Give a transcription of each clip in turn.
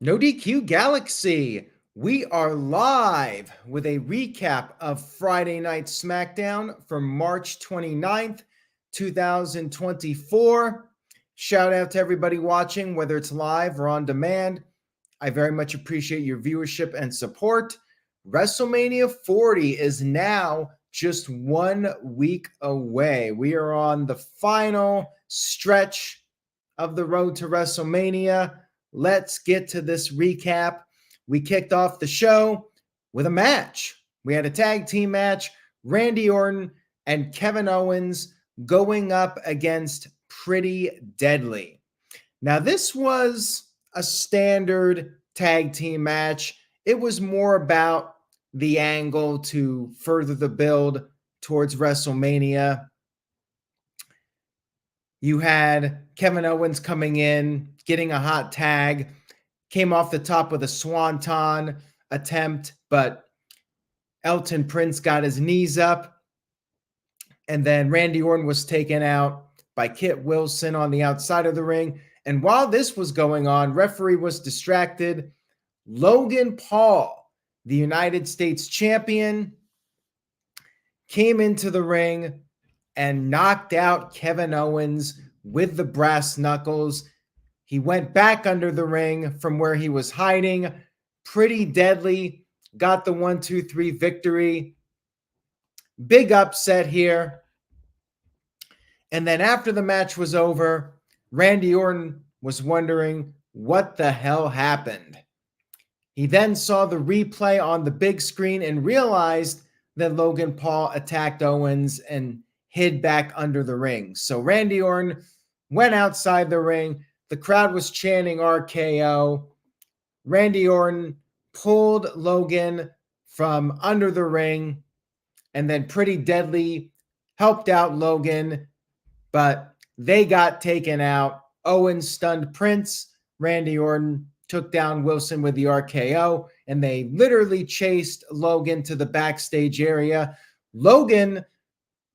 No DQ Galaxy. We are live with a recap of Friday Night SmackDown from March 29th, 2024. Shout out to everybody watching, whether it's live or on demand. I very much appreciate your viewership and support. WrestleMania 40 is now just 1 week away. We are on the final stretch of the road to WrestleMania. Let's get to this recap. We kicked off the show with a match. We had a tag team match, Randy Orton and Kevin Owens going up against Pretty Deadly. Now, this was a standard tag team match. It was more about the angle to further the build towards WrestleMania. You had Kevin Owens coming in, getting a hot tag, came off the top with a swanton attempt, but Elton Prince got his knees up. And then Randy Orton was taken out by Kit Wilson on the outside of the ring. And while this was going on, referee was distracted. Logan Paul, the United States champion, came into the ring and knocked out Kevin Owens with the brass knuckles. He went back under the ring from where he was hiding. Pretty Deadly got the 1-2-3 victory. Big upset here. And then after the match was over, Randy Orton was wondering what the hell happened. He then saw the replay on the big screen and realized that Logan Paul attacked Owens and hid back under the ring. So Randy Orton went outside the ring. The crowd was chanting RKO. Randy Orton pulled Logan from under the ring, and then Pretty Deadly helped out Logan, but they got taken out. Owens stunned Prince. Randy Orton took down Wilson with the RKO, and they literally chased Logan to the backstage area. Logan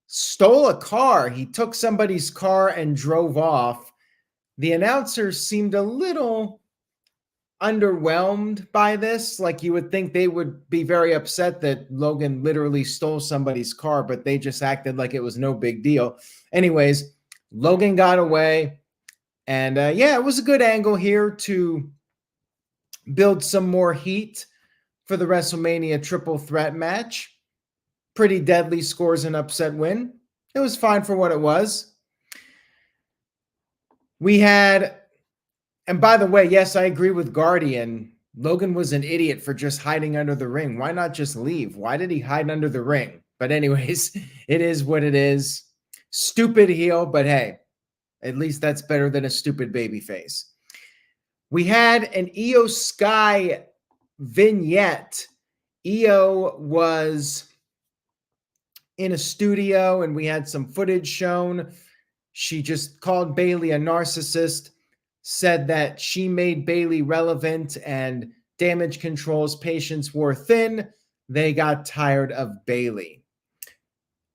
stole a car. He took somebody's car and drove off. The announcers seemed a little underwhelmed by this. Like, you would think they would be very upset that Logan literally stole somebody's car, but they just acted like it was no big deal. Anyways, Logan got away. And yeah, it was a good angle here to build some more heat for the WrestleMania triple threat match. Pretty Deadly scores an upset win. It was fine for what it was. We had, and by the way, yes, I agree with Guardian. Logan was an idiot for just hiding under the ring. Why not just leave? Why did he hide under the ring? But anyways, it is what it is. Stupid heel, but hey, at least that's better than a stupid baby face. We had an Io Sky vignette. Io was in a studio and we had some footage shown. She just called Bayley a narcissist, said that she made Bayley relevant and Damage Control's patience wore thin. They got tired of Bayley.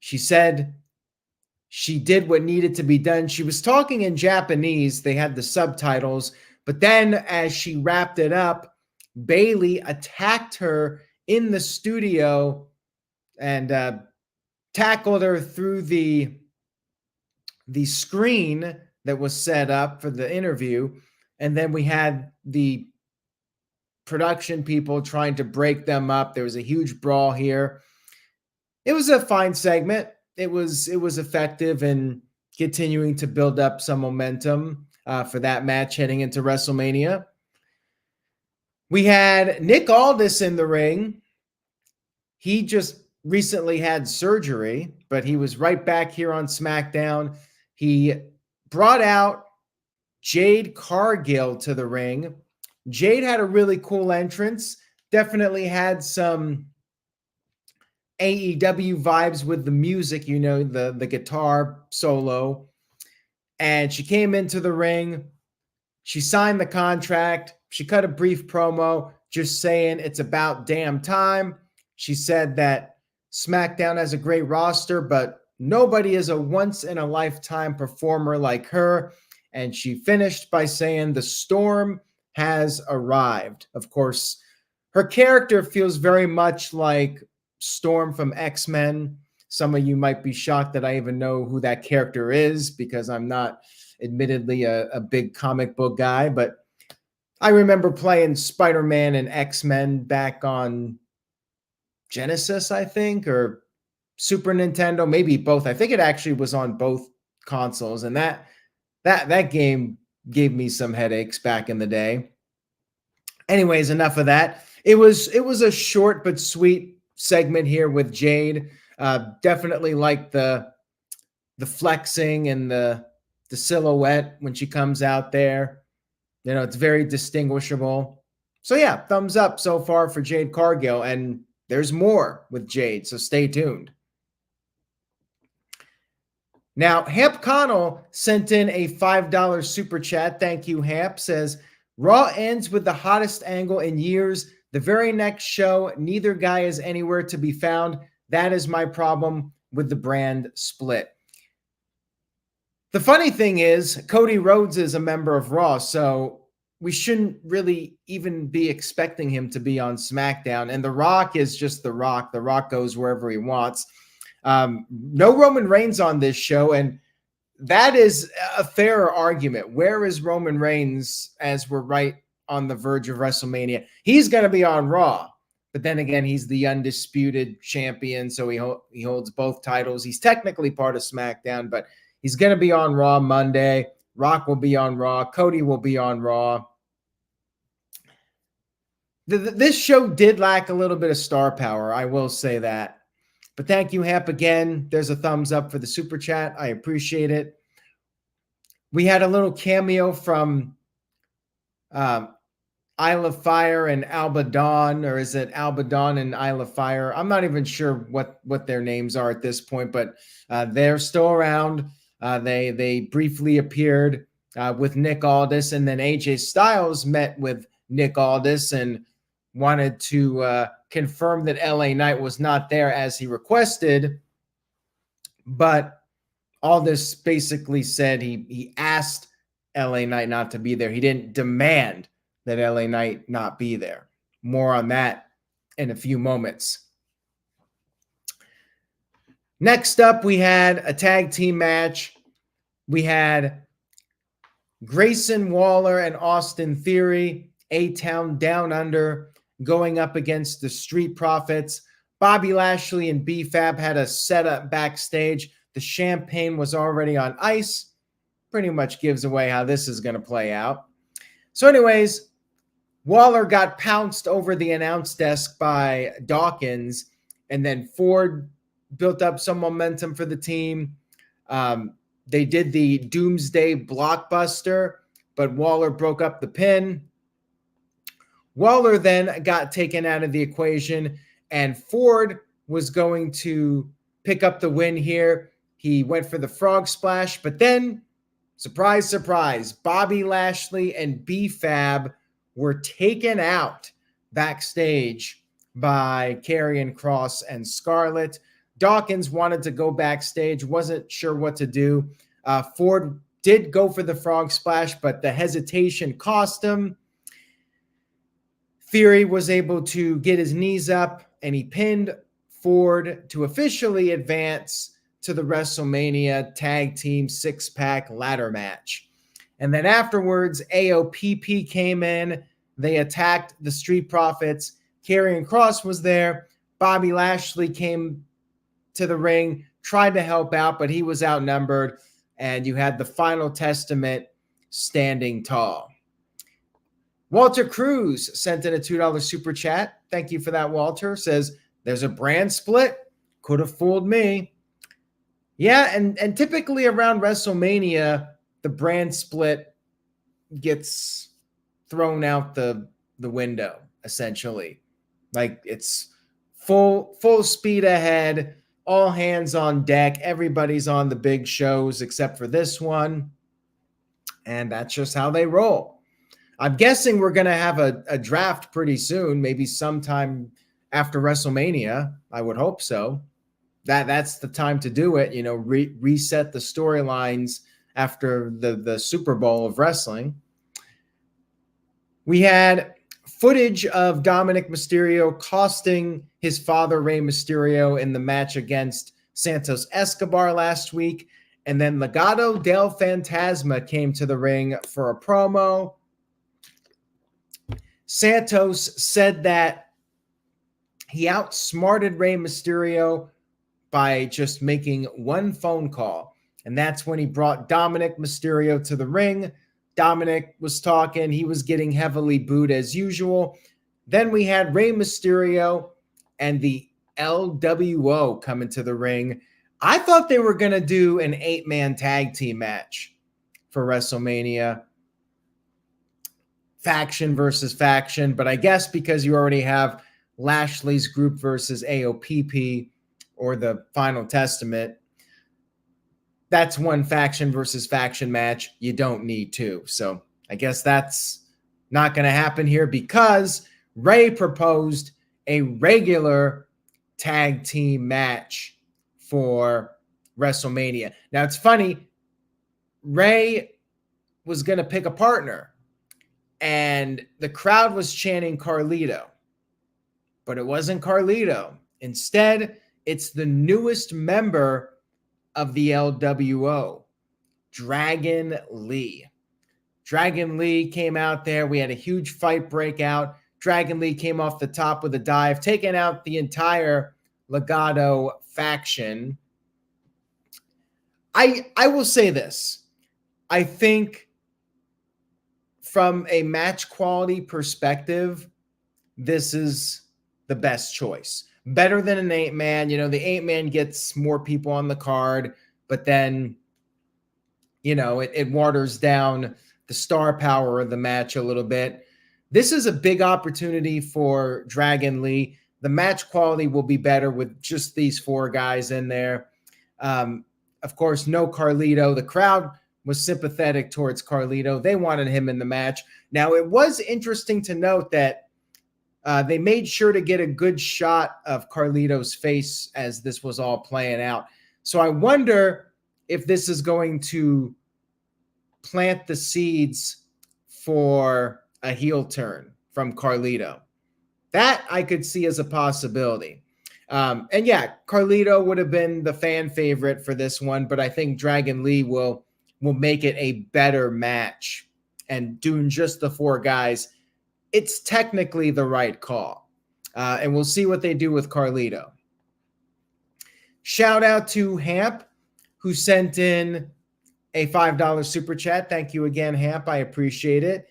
She said she did what needed to be done. She was talking in Japanese. They had the subtitles. But then as she wrapped it up, Bayley attacked her in the studio and tackled her through the screen that was set up for the interview. And then we had the production people trying to break them up. There was a huge brawl here. It was a fine segment. It was effective in continuing to build up some momentum for that match heading into WrestleMania. We had Nick Aldis in the ring. He just recently had surgery, but he was right back here on SmackDown. He brought out Jade Cargill to the ring. Jade had a really cool entrance. Definitely had some AEW vibes with the music, you know, the guitar solo. And she came into the ring. She signed the contract. She cut a brief promo just saying it's about damn time. She said that SmackDown has a great roster, but nobody is a once-in-a-lifetime performer like her. And she finished by saying the storm has arrived. Of course, her character feels very much like Storm from X-Men. Some of you might be shocked that I even know who that character is because I'm not admittedly a big comic book guy, but I remember playing Spider-Man and X-Men back on Genesis, I think, or Super Nintendo, maybe both. I think it actually was on both consoles, and that game gave me some headaches back in the day. Anyways, enough of that. It was a short but sweet segment here with Jade. Definitely like the flexing and the silhouette when she comes out there. You know, it's very distinguishable. So yeah, thumbs up so far for Jade Cargill, and there's more with Jade, so stay tuned. Now, Hamp Connell sent in a $5 super chat. Thank you, Hamp. Says, Raw ends with the hottest angle in years. The very next show, neither guy is anywhere to be found. That is my problem with the brand split. The funny thing is, Cody Rhodes is a member of Raw, so we shouldn't really even be expecting him to be on SmackDown. And The Rock is just The Rock. The Rock goes wherever he wants. No Roman Reigns on this show, and that is a fairer argument. Where is Roman Reigns as we're right on the verge of WrestleMania? He's going to be on Raw, but then again, he's the undisputed champion, so he holds both titles. He's technically part of SmackDown, but he's going to be on Raw Monday. Rock will be on Raw. Cody will be on Raw. This show did lack a little bit of star power, I will say that. But thank you, Hap, again. There's a thumbs up for the super chat. I appreciate it. We had a little cameo from Isle of Fire and Alba Dawn, or is it Alba Dawn and Isle of Fire? I'm not even sure what their names are at this point, but they're still around. They briefly appeared with Nick Aldis, and then AJ Styles met with Nick Aldis and wanted to confirm that LA Knight was not there as he requested. But Aldis basically said he asked LA Knight not to be there. He didn't demand that LA Knight not be there. More on that in a few moments. Next up, we had a tag team match. We had Grayson Waller and Austin Theory, A-Town Down Under, going up against the Street Profits. Bobby Lashley and B-Fab had a setup backstage. The champagne was already on ice. Pretty much gives away how this is going to play out. So anyways, Waller got pounced over the announce desk by Dawkins, and then Ford built up some momentum for the team. They did the Doomsday Blockbuster, but Waller broke up the pin. Waller then got taken out of the equation, and Ford was going to pick up the win here. He went for the frog splash, but then, surprise, surprise, Bobby Lashley and B-Fab were taken out backstage by Karrion Kross and Scarlett. Dawkins wanted to go backstage, wasn't sure what to do. Ford did go for the frog splash, but the hesitation cost him. Theory was able to get his knees up, and he pinned Ford to officially advance to the WrestleMania Tag Team Six-Pack Ladder Match. And then afterwards, AOPP came in. They attacked the Street Profits. Karrion Kross was there. Bobby Lashley came to the ring, tried to help out, but he was outnumbered. And you had the Final Testament standing tall. Walter Cruz sent in a $2 super chat. Thank you for that, Walter. Says, there's a brand split. Could have fooled me. Yeah, and typically around WrestleMania, the brand split gets thrown out the window, essentially. Like, it's full speed ahead, all hands on deck. Everybody's on the big shows except for this one. And that's just how they roll. I'm guessing we're going to have a draft pretty soon, maybe sometime after WrestleMania. I would hope so. That's the time to do it, you know, reset the storylines after the Super Bowl of wrestling. We had footage of Dominic Mysterio costing his father, Rey Mysterio, in the match against Santos Escobar last week. And then Legado del Fantasma came to the ring for a promo. Santos said that he outsmarted Rey Mysterio by just making one phone call. And that's when he brought Dominic Mysterio to the ring. Dominic was talking. He was getting heavily booed as usual. Then we had Rey Mysterio and the LWO come into the ring. I thought they were going to do an 8-man tag team match for WrestleMania. Faction versus faction. But I guess because you already have Lashley's group versus AOPP or the Final Testament, that's one faction versus faction match. You don't need two. So I guess that's not going to happen here because Rey proposed a regular tag team match for WrestleMania. Now it's funny, Rey was going to pick a partner and the crowd was chanting Carlito, but it wasn't Carlito. Instead, it's the newest member of the LWO, Dragon Lee. Dragon Lee came out there. We had a huge fight break out. Dragon Lee came off the top with a dive, taking out the entire Legado faction. I will say this. I think from a match quality perspective, this is the best choice. Better than an 8-man. You know, the 8-man gets more people on the card, but then, you know, it waters down the star power of the match a little bit. This is a big opportunity for Dragon Lee. The match quality will be better with just these 4 guys in there. Of course, no Carlito. The crowd was sympathetic towards Carlito. They wanted him in the match. Now, it was interesting to note that they made sure to get a good shot of Carlito's face as this was all playing out. So I wonder if this is going to plant the seeds for a heel turn from Carlito. That I could see as a possibility. And yeah, Carlito would have been the fan favorite for this one, but I think Dragon Lee will make it a better match. And doing just the 4 guys, it's technically the right call. And we'll see what they do with Carlito. Shout out to Hamp, who sent in a $5 super chat. Thank you again, Hamp. I appreciate it.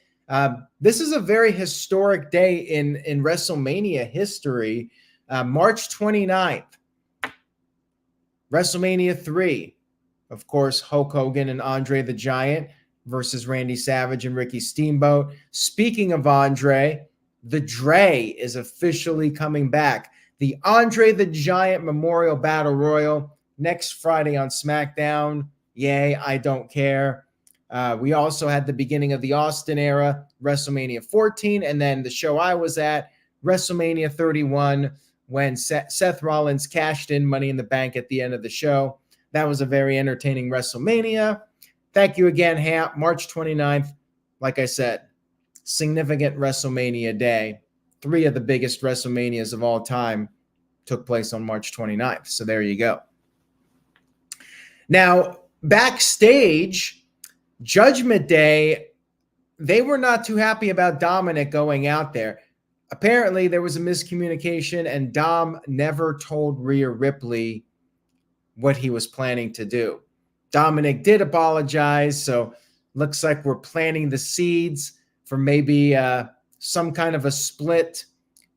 This is a very historic day in WrestleMania history. March 29th, WrestleMania 3. Of course, Hulk Hogan and Andre the Giant versus Randy Savage and Ricky Steamboat. Speaking of Andre, the Dre is officially coming back. The Andre the Giant Memorial Battle Royal next Friday on SmackDown. Yay, I don't care. We also had the beginning of the Austin era, WrestleMania 14, and then the show I was at, WrestleMania 31, when Seth Rollins cashed in Money in the Bank at the end of the show. That was a very entertaining WrestleMania. Thank you again, Hamp. March 29th, like I said, significant WrestleMania day. 3 of the biggest WrestleManias of all time took place on March 29th. So there you go. Now, backstage, Judgment Day, they were not too happy about Dominic going out there. Apparently, there was a miscommunication, and Dom never told Rhea Ripley what he was planning to do. Dominic did apologize, so looks like we're planting the seeds for maybe some kind of a split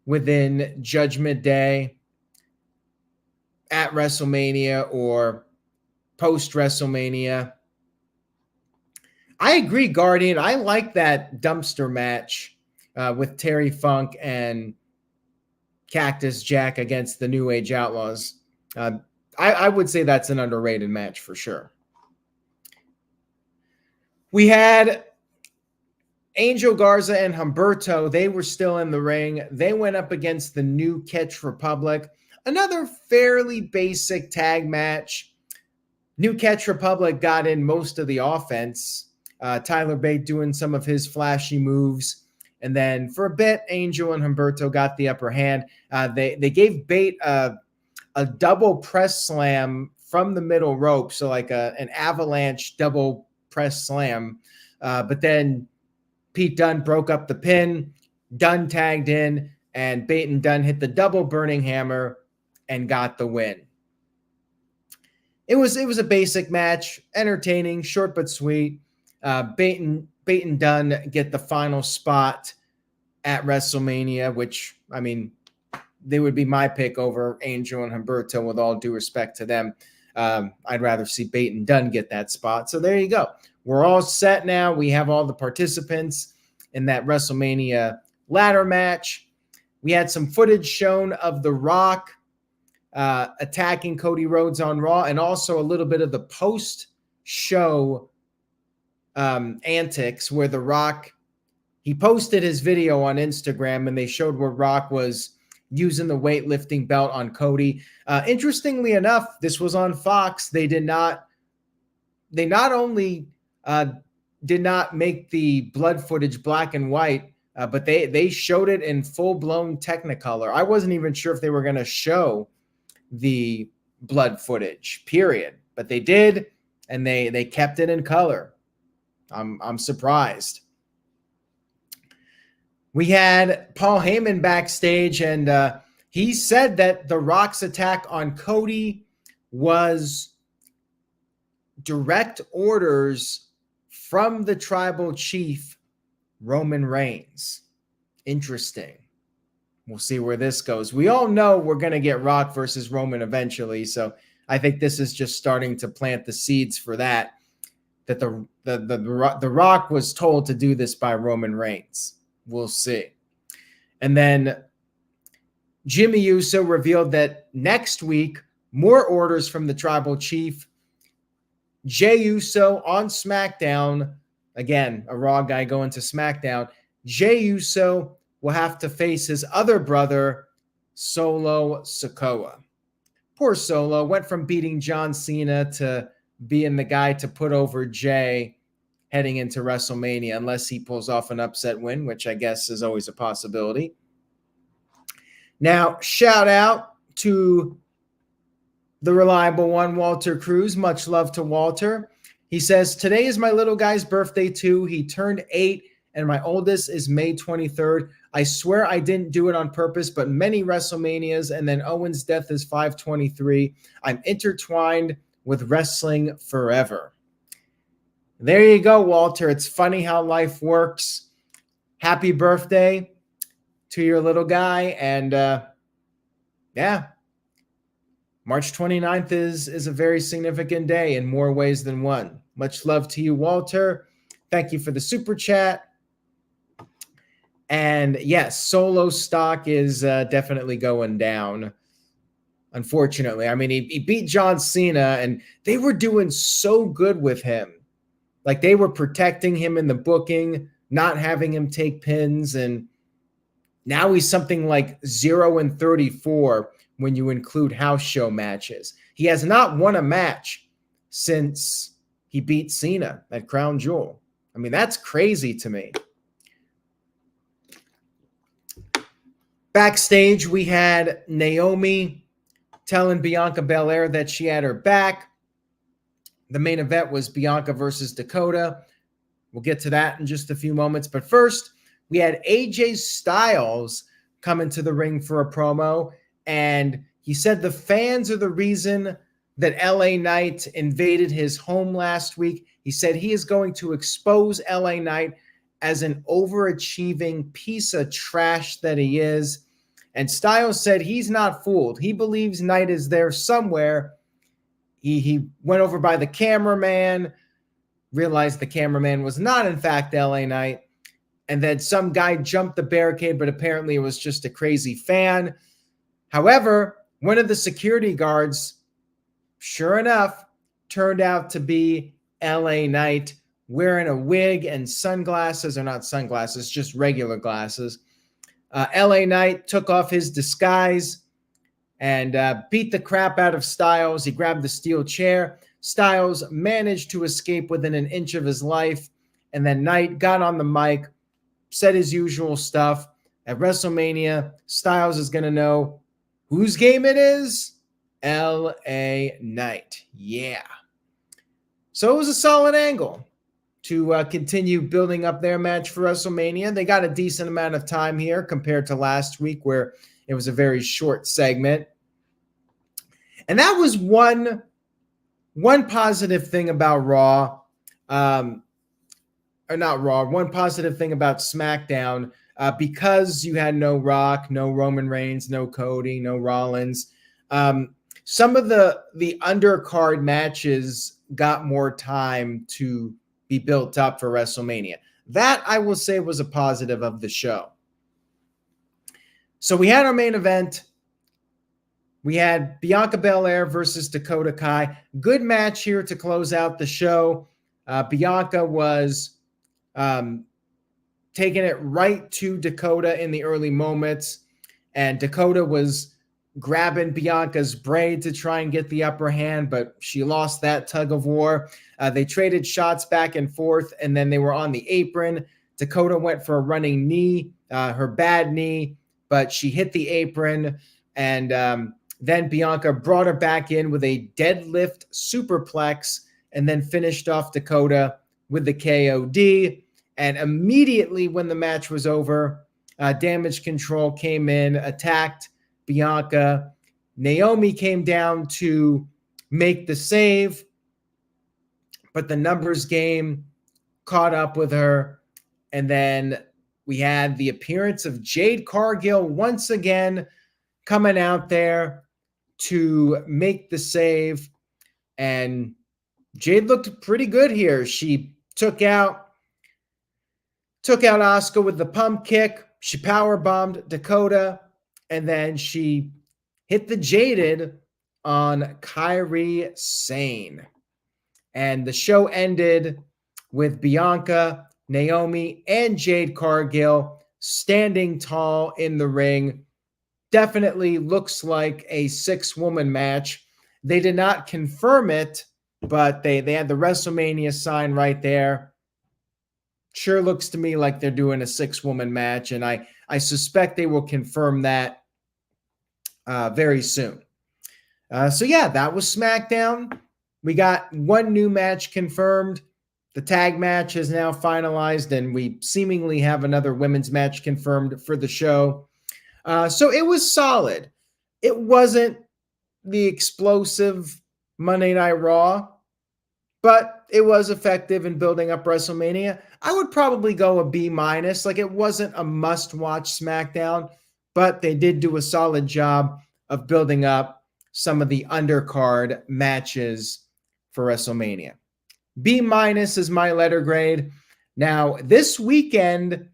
within Judgment Day at WrestleMania or post-WrestleMania. I agree, Guardian. I like that dumpster match with Terry Funk and Cactus Jack against the New Age Outlaws. I would say that's an underrated match for sure. We had Angel Garza and Humberto. They were still in the ring. They went up against the New Catch Republic. Another fairly basic tag match. New Catch Republic got in most of the offense. Tyler Bate doing some of his flashy moves. And then for a bit, Angel and Humberto got the upper hand. They gave Bate a double press slam from the middle rope, so like an avalanche double press slam. But then Pete Dunne broke up the pin. Dunne tagged in, and Bate and Dunne hit the double burning hammer and got the win. It was a basic match, entertaining, short but sweet. Bate and Dunne get the final spot at WrestleMania, which, I mean, they would be my pick over Angel and Humberto, with all due respect to them. I'd rather see Bate and Dunne get that spot. So there you go. We're all set now. We have all the participants in that WrestleMania ladder match. We had some footage shown of The Rock attacking Cody Rhodes on Raw, and also a little bit of the post-show antics where The Rock, he posted his video on Instagram, and they showed where Rock was using the weightlifting belt on Cody. Interestingly enough, this was on Fox. They not only did not make the blood footage black and white, but they showed it in full-blown Technicolor. I wasn't even sure if they were going to show the blood footage, period. But they did, and they kept it in color. I'm surprised. We had Paul Heyman backstage, and he said that The Rock's attack on Cody was direct orders from the tribal chief, Roman Reigns. Interesting. We'll see where this goes. We all know we're going to get Rock versus Roman eventually, so I think this is just starting to plant the seeds for that the Rock was told to do this by Roman Reigns. We'll see. And then Jimmy Uso revealed that next week, more orders from the tribal chief. Jey Uso on SmackDown. Again, a Raw guy going to SmackDown. Jey Uso will have to face his other brother, Solo Sikoa. Poor Solo went from beating John Cena to being the guy to put over Jey heading into WrestleMania, unless he pulls off an upset win, which I guess is always a possibility. Now, shout out to the reliable one, Walter Cruz. Much love to Walter. He says, today is my little guy's birthday too. He turned 8, and my oldest is May 23rd. I swear I didn't do it on purpose, but many WrestleManias, and then Owen's death is 5/23. I'm intertwined with wrestling forever. There you go, Walter. It's funny how life works. Happy birthday to your little guy. And yeah, March 29th is a very significant day in more ways than one. Much love to you, Walter. Thank you for the super chat. And yes, Solo stock is definitely going down, unfortunately. I mean, he beat John Cena, and they were doing so good with him. Like, they were protecting him in the booking, not having him take pins, and now he's something like 0-34 when you include house show matches. He has not won a match since he beat Cena at Crown Jewel. I mean, that's crazy to me. Backstage, we had Naomi telling Bianca Belair that she had her back. The main event was Bianca versus Dakota. We'll get to that in just a few moments. But first, we had AJ Styles come into the ring for a promo, and he said the fans are the reason that LA Knight invaded his home last week. He said he is going to expose LA Knight as an overachieving piece of trash that he is. And Styles said he's not fooled. He believes Knight is there somewhere. He went over by the cameraman, realized the cameraman was not, in fact, LA Knight. And then some guy jumped the barricade, but apparently it was just a crazy fan. However, one of the security guards, sure enough, turned out to be LA Knight, wearing a wig and sunglasses, or not sunglasses, just regular glasses. LA Knight took off his disguise and beat the crap out of Styles. He grabbed the steel chair. Styles managed to escape within an inch of his life. And then Knight got on the mic, said his usual stuff. At WrestleMania, Styles is going to know whose game it is. LA Knight. Yeah. So it was a solid angle to continue building up their match for WrestleMania. They got a decent amount of time here compared to last week where it was a very short segment. And that was one positive thing about Raw. Or not Raw, one positive thing about SmackDown, because you had no Rock, no Roman Reigns, no Cody, no Rollins. Some of the undercard matches got more time to be built up for WrestleMania. That, I will say, was a positive of the show. So we had our main event. We had Bianca Belair versus Dakota Kai. Good match here to close out the show. Bianca was taking it right to Dakota in the early moments, and Dakota was grabbing Bianca's braid to try and get the upper hand, but she lost that tug of war. They traded shots back and forth, and then they were on the apron. Dakota went for a running knee, her bad knee, but she hit the apron, and then Bianca brought her back in with a deadlift superplex and then finished off Dakota with the KOD. And immediately when the match was over, Damage Control came in, attacked Bianca. Naomi came down to make the save, but the numbers game caught up with her. And then we had the appearance of Jade Cargill once again coming out there to make the save. And Jade looked pretty good here. She took out Asuka with the pump kick. She powerbombed Dakota, and then she hit the Jaded on Kairi Sane. And the show ended with Bianca, Naomi, and Jade Cargill standing tall in the ring. Definitely looks like a 6-woman match. They did not confirm it, but they had the WrestleMania sign right there. Sure looks to me like they're doing a 6-woman match, and I suspect they will confirm that very soon. So yeah, that was SmackDown. We got one new match confirmed. The tag match is now finalized, and we seemingly have another women's match confirmed for the show. So it was solid. It wasn't the explosive Monday Night Raw, but it was effective in building up WrestleMania. I would probably go a B-. Like, it wasn't a must-watch SmackDown, but they did do a solid job of building up some of the undercard matches for WrestleMania. B- is my letter grade. Now, this weekend,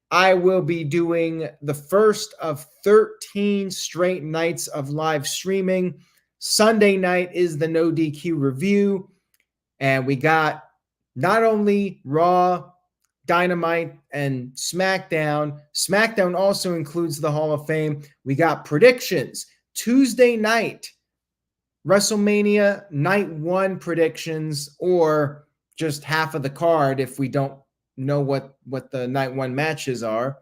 I will be doing the first of 13 straight nights of live streaming. Sunday night is the No DQ review. And we got not only Raw, Dynamite, and SmackDown. SmackDown also includes the Hall of Fame. We got predictions. Tuesday night, WrestleMania Night 1 predictions, or just half of the card if we don't know what the Night 1 matches are.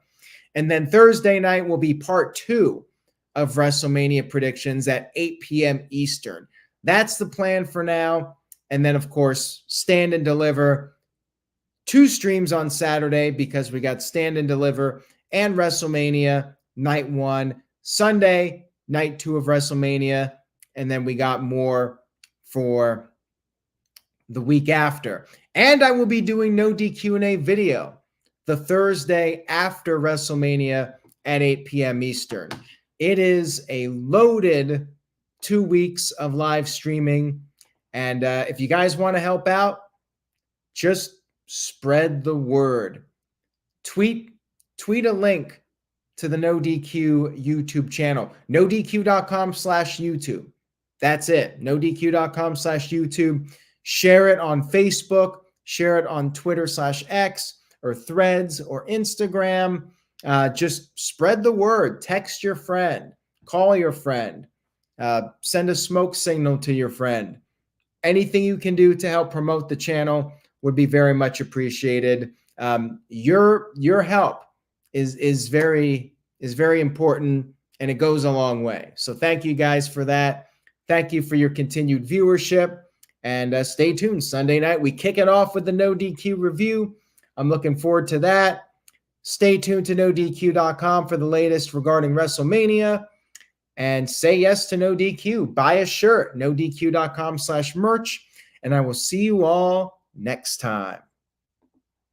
And then Thursday night will be part 2 of WrestleMania predictions at 8 p.m. Eastern. That's the plan for now. And then, of course, Stand and Deliver. 2 streams on Saturday because we got Stand and Deliver and WrestleMania Night 1. Sunday, Night 2 of WrestleMania. And then we got more for the week after. And I will be doing No DQ&A video the Thursday after WrestleMania at 8 p.m. Eastern. It is a loaded 2 weeks of live streaming. And if you guys want to help out, just spread the word. Tweet a link to the No DQ YouTube channel. NoDQ.com/YouTube. That's it. NoDQ.com/YouTube. Share it on Facebook. Share it on Twitter/X or Threads or Instagram. Just spread the word. Text your friend. Call your friend. Send a smoke signal to your friend. Anything you can do to help promote the channel would be very much appreciated. Your help is very important, and it goes a long way. So thank you guys for that. Thank you for your continued viewership, and stay tuned. Sunday night, we kick it off with the No DQ review. I'm looking forward to that. Stay tuned to NoDQ.com for the latest regarding WrestleMania, and say yes to No DQ. Buy a shirt, NoDQ.com/merch, and I will see you all next time.